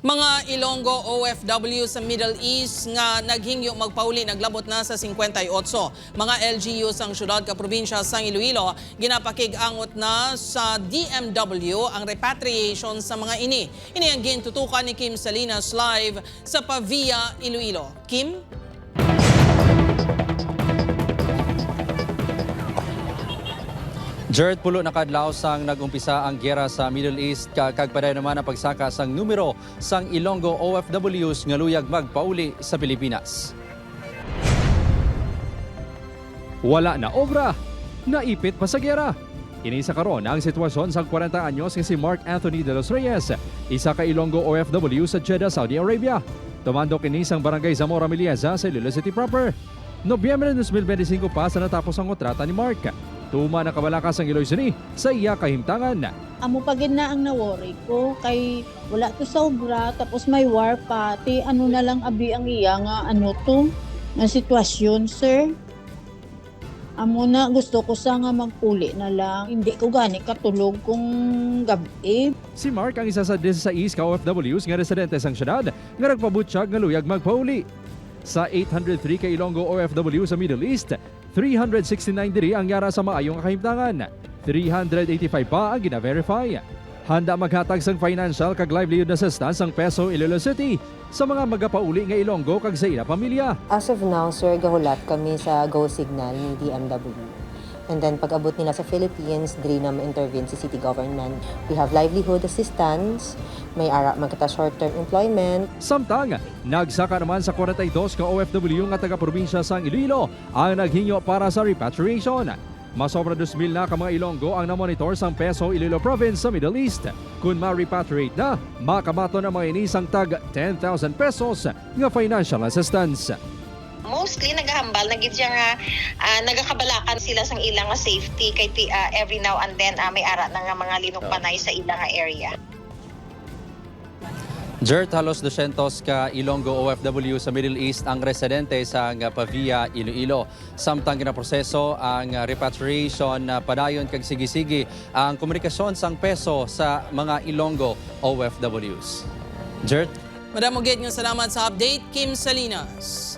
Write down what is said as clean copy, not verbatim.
Mga Ilonggo OFW sa Middle East nga naghingyo magpauli naglabot na sa 58. Mga LGU sang syudad ka probinsya sang Iloilo ginapakig-angot na sa DMW ang repatriation sa mga ini. Ini ang gintutukan ni Kim Salinas live sa Pavia, Iloilo. Kim? Jared pulo na kadlaw sang nagumpisa ang gyera sa Middle East kagpaday naman ang pagsaka sang numero sang Ilonggo OFWs nga luyag magpauli sa Pilipinas. Wala na obra, naipit pa sa gyera. Inisa karon ang sitwasyon sang 40 anyos nga si Mark Anthony de los Reyes, isa ka Ilonggo OFW sa Jeddah, Saudi Arabia. Tumandok kini sang barangay Zamora Milieza sa Iloilo City proper. Nobyembre 2025 pa sa natapos ang kontrata ni Mark. Tuma na kabalakas ang Iloilo City sa iya kahimtangan. Amo pagid na ang na-worry ko kay wala to sobra tapos may war pa. Ano na lang abi ang iya nga ang sitwasyon, sir. Amo na gusto ko sa nga magpuli na lang. Hindi ko gani katulog kung gabi. Si Mark ang isa sa 16 ka OFWs nga residente sang syudad nga nagpabutsyag nga luyag magpauli. Sa 803 ka Ilonggo OFW sa Middle East, 369 diri ang yara sa maayong kahimtangan. 385 pa ang gina-verify. Handa maghatag sang financial kag livelihood assistance ang Peso Iloilo City sa mga magapauli nga Ilonggo kag sa ila pamilya. As of now, sir, gahulat kami sa go signal ni DMW. And then pag-abot nila sa Philippines, diri na ma-intervene si city government. We have livelihood assistance, may ara magkata short-term employment. Samtang, nagsaka naman sa 42 ka OFW nga taga-probinsya sang Iloilo ang naghinyo para sa repatriation. Masobra 2,000 na ka mga Ilonggo ang namonitor sang Peso Iloilo Province sa Middle East. Kung ma-repatriate na, makamato na mga inisang tag 10,000 pesos nga financial assistance. Mostly nagahambal na gid siya nga nagakabalakan sila sang ilang nga safety kay every now and then may ara na nga mga linukpanay sa ilang nga area. Jared, halos 200 ka Ilonggo OFW sa Middle East ang residente sa Pavia, Iloilo. Samtang ginaproseso ang repatriation padayon kag sige-sige ang komunikasyon sang Peso sa mga Ilonggo OFWs. Jared? Madam Mugid, salamat sa update. Kim Salinas.